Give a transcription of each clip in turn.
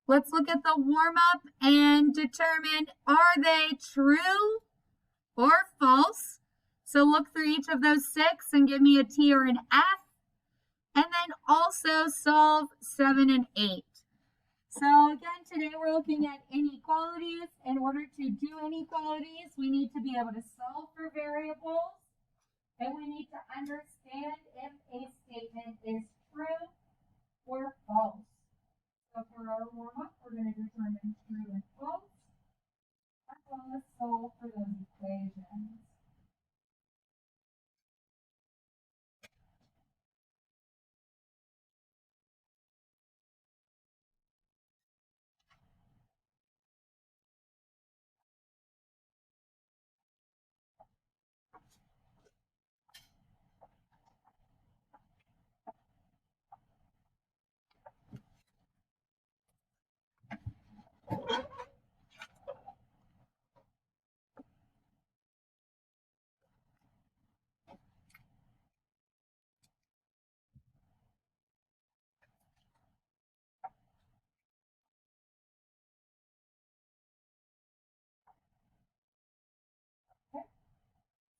Let's look at the warm-up and determine, are they true or false? So look through each of those 6 and give me a T or an F. And then also solve 7 and 8. So again, today we're looking at inequalities. In order to do inequalities, we need to be able to solve for variables. And we need to understand if a statement is true or false. So for our warm-up, we're going to determine true and false, as well as solve for those equations.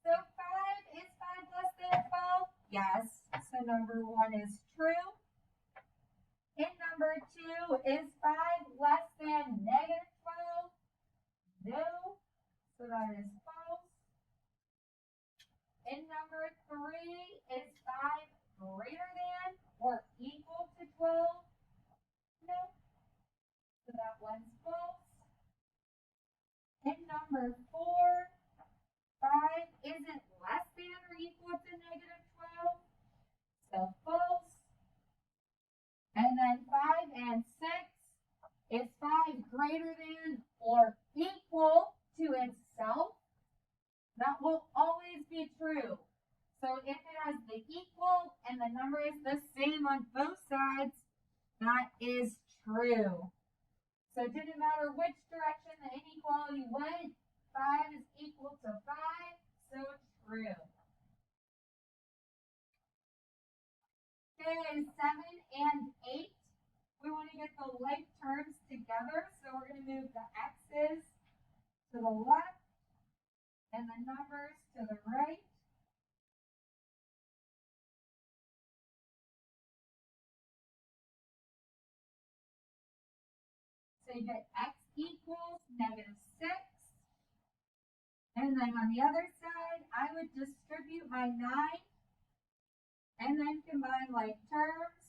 So 5, is 5 less than 12? Yes. So number 1 is true. And number 2, is 5 less than negative 12? No. So that is false. And number 3, is 5 greater than or equal to 12? No. So that one's false. And number 4, 5 isn't less than or equal to negative 12? So false. And then 5 and 6, is 5 greater than or equal to itself? That will always be true. So if it has the equal and the number is the same on both sides, that is true. So it didn't matter which direction the inequality went, 5 is equal to 5, so true. Okay, 7 and 8. We want to get the like terms together, so we're going to move the x's to the left and the numbers to the right. So you get x equals negative 6. And then on the other side, I would distribute my 9 and then combine like terms.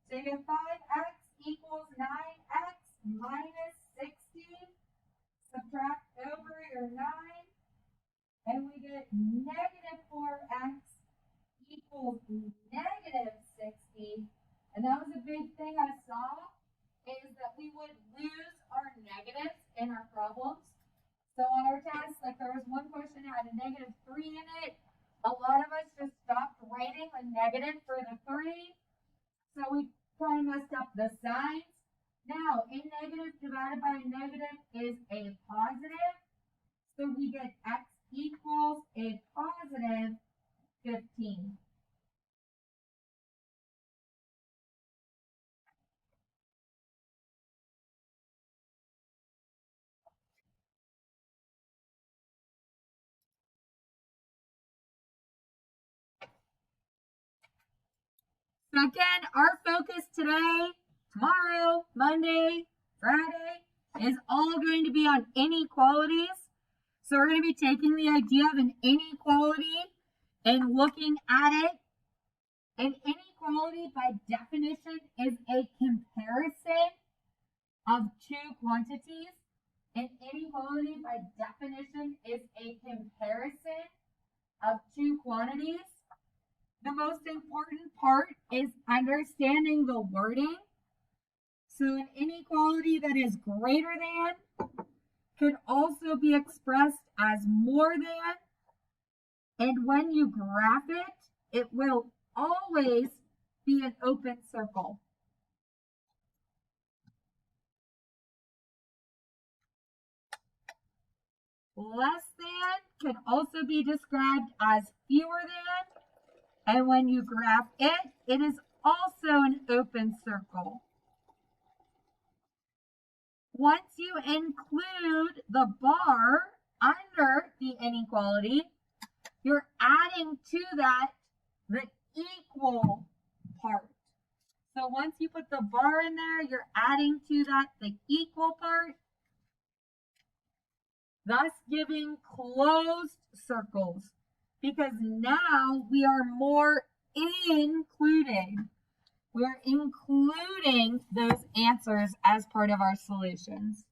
So you get 5x equals 9x minus 16. Subtract over your 9. And we get negative 4x equals negative 60. And that was a big thing I saw, is that we would lose our negatives in our problems. So on our test, like there was one question that had a negative 3 in it. A lot of us just stopped writing the negative for the 3. So we kind of messed up the signs. Now, a negative divided by a negative is a positive. So we get x equals a positive 15. So again, our focus today, tomorrow, Monday, Friday, is all going to be on inequalities. So we're going to be taking the idea of an inequality and looking at it. An inequality, by definition, is a comparison of two quantities. An inequality, by definition, is a comparison of two quantities. The most important part is understanding the wording. So an inequality that is greater than could also be expressed as more than. And when you graph it, it will always be an open circle. Less than can also be described as fewer than. And when you graph it, it is also an open circle. Once you include the bar under the inequality, you're adding to that the equal part. So once you put the bar in there, you're adding to that the equal part, thus giving closed circles, because now we are more included. We're including those answers as part of our solutions.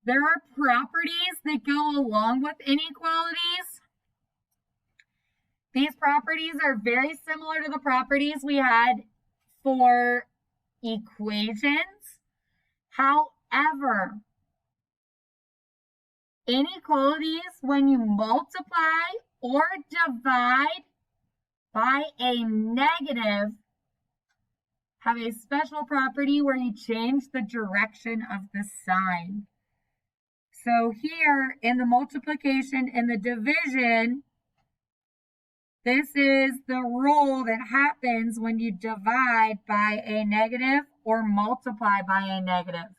There are properties that go along with inequalities. These properties are very similar to the properties we had for equations. However, inequalities, when you multiply or divide by a negative, have a special property where you change the direction of the sign. So here in the multiplication and the division, this is the rule that happens when you divide by a negative or multiply by a negative.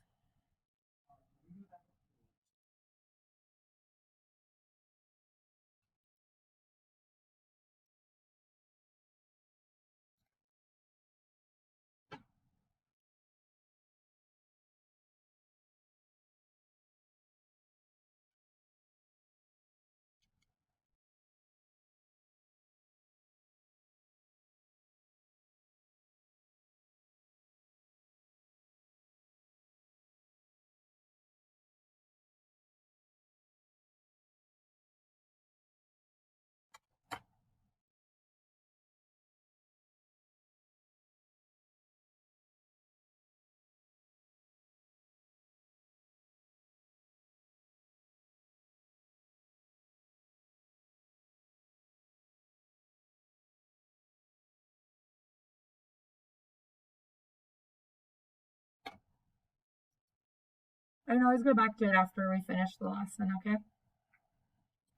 I can always go back to it after we finish the lesson, okay? All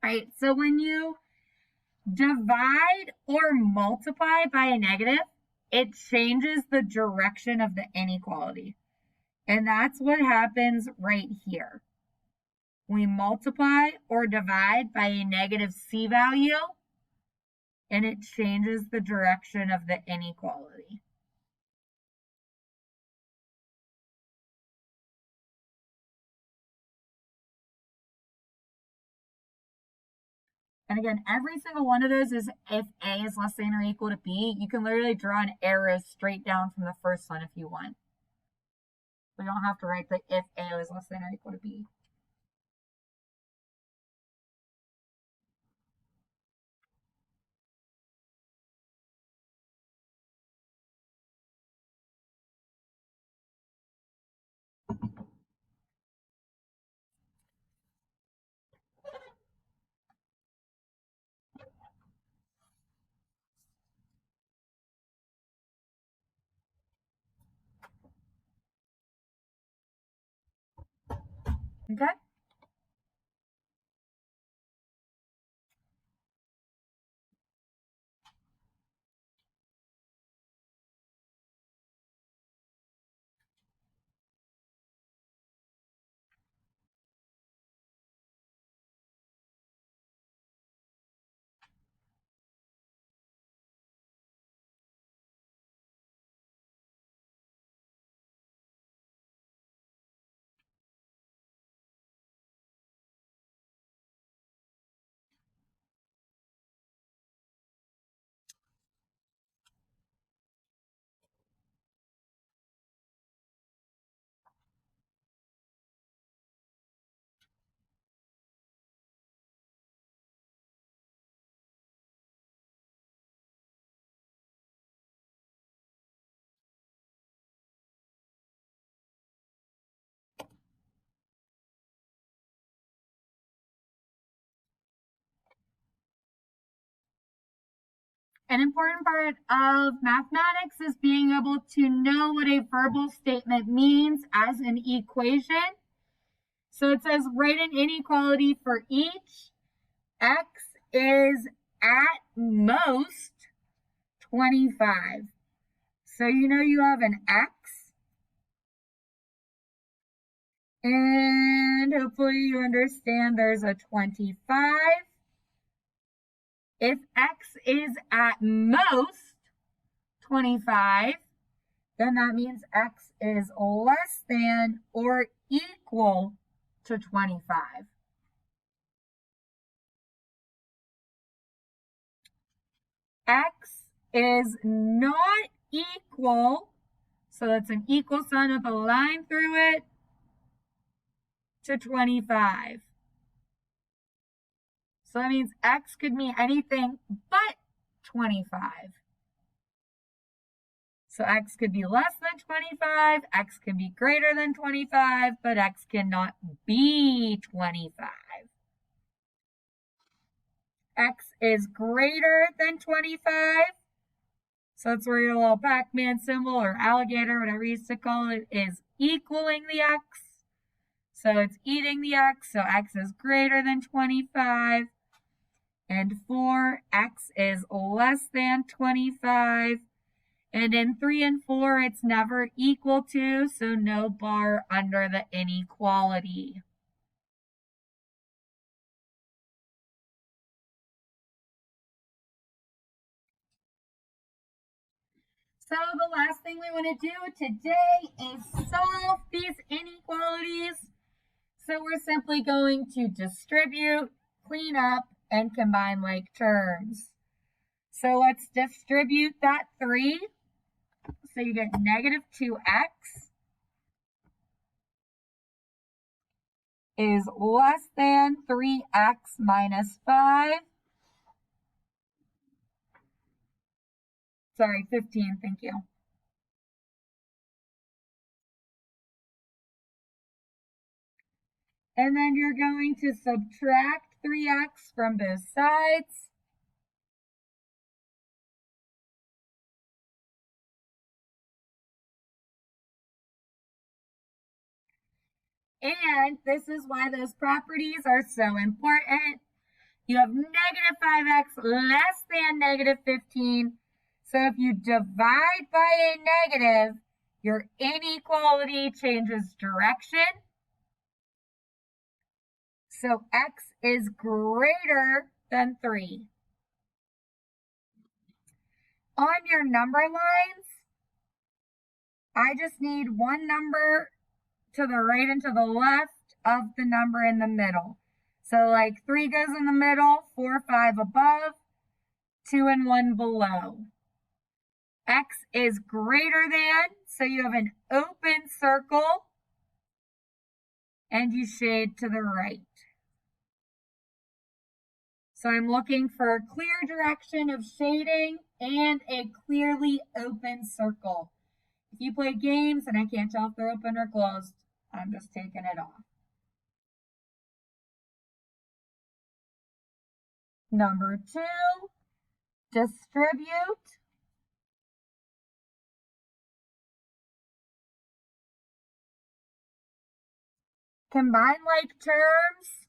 right, so when you divide or multiply by a negative, it changes the direction of the inequality. And that's what happens right here. We multiply or divide by a negative c value, and it changes the direction of the inequality. And again, every single one of those is if A is less than or equal to B. You can literally draw an arrow straight down from the first one if you want. We don't have to write the if A is less than or equal to B. Okay? An important part of mathematics is being able to know what a verbal statement means as an equation. So it says write an inequality for each. X is at most 25. So you know you have an X. And hopefully you understand there's a 25. If X is at most 25, then that means X is less than or equal to 25. X is not equal, so that's an equal sign with a line through it, to 25. So that means X could mean anything but 25. So X could be less than 25, X can be greater than 25, but X cannot be 25. X is greater than 25. So that's where your little Pac-Man symbol or alligator, whatever you used to call it, is equaling the X. So it's eating the X, so X is greater than 25. And for X is less than 25. And in 3 and 4, it's never equal to, so no bar under the inequality. So the last thing we want to do today is solve these inequalities. So we're simply going to distribute, clean up, and combine like terms. So let's distribute that 3. So you get negative 2x is less than 3x minus 5. Sorry, 15, thank you. And then you're going to subtract 3x from both sides. And this is why those properties are so important. You have negative 5x less than negative 15. So if you divide by a negative, your inequality changes direction. So x is greater than 3. On your number lines, I just need one number to the right and to the left of the number in the middle. So like 3 goes in the middle, 4, 5 above, 2 and 1 below. X is greater than, so you have an open circle, and you shade to the right. So I'm looking for a clear direction of shading and a clearly open circle. If you play games and I can't tell if they're open or closed, I'm just taking it off. Number 2, distribute. Combine like terms.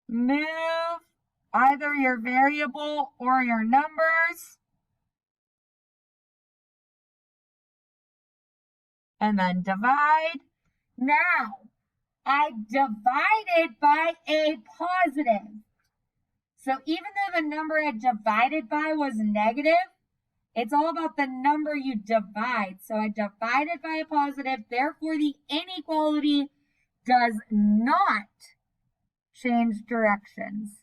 Move either your variable or your numbers. And then divide. Now, I divided by a positive. So even though the number I divided by was negative, it's all about the number you divide. So I divided by a positive, therefore the inequality does not change directions.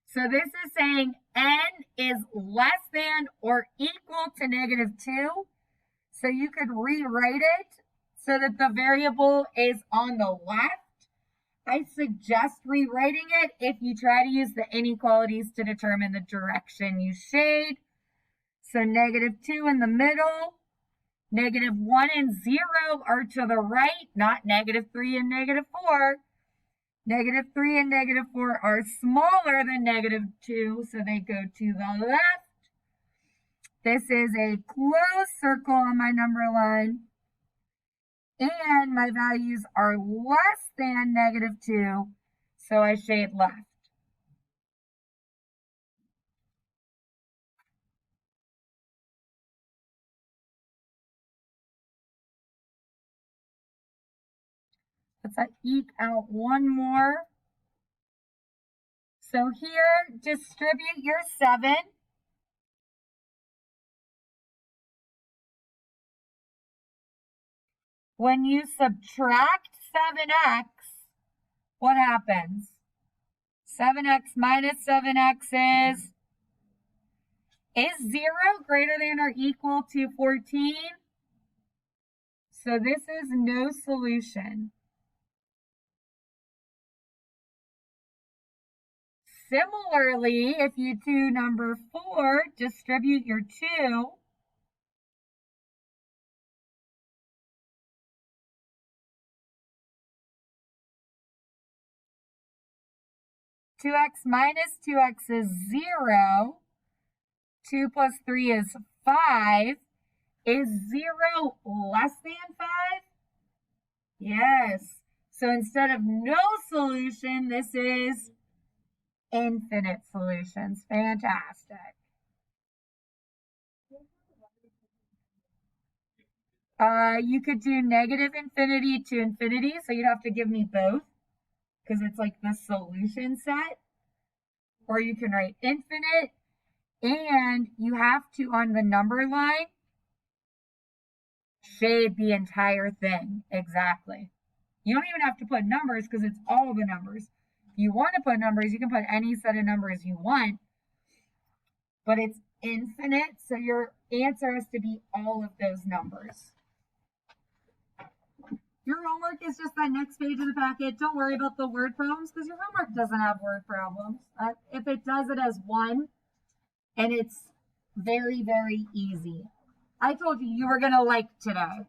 So this is saying n is less than or equal to negative 2. So you could rewrite it so that the variable is on the left. I suggest rewriting it if you try to use the inequalities to determine the direction you shade. So negative 2 in the middle, Negative 1 and 0 are to the right, not negative 3 and negative 4. Negative 3 and negative 4 are smaller than negative 2, so they go to the left. This is a closed circle on my number line. And my values are less than negative 2, so I shade left. Let's eke out one more. So here, distribute your 7. When you subtract 7x, what happens? 7x minus 7x is 0 greater than or equal to 14? So this is no solution. Similarly, if you do number 4, distribute your 2. Two x minus 2x is 0. 2 plus 3 is 5. Is 0 less than 5? Yes. So instead of no solution, this is infinite solutions. Fantastic. You could do negative infinity to infinity, so you'd have to give me both because it's like the solution set. Or you can write infinite, and you have to, on the number line, shade the entire thing. Exactly. You don't even have to put numbers because it's all the numbers. If you want to put numbers, you can put any set of numbers you want, but it's infinite, so your answer has to be all of those numbers. Your homework is just that next page of the packet. Don't worry about the word problems because your homework doesn't have word problems. If it does, it has one, and it's very, very easy. I told you you were going to like today.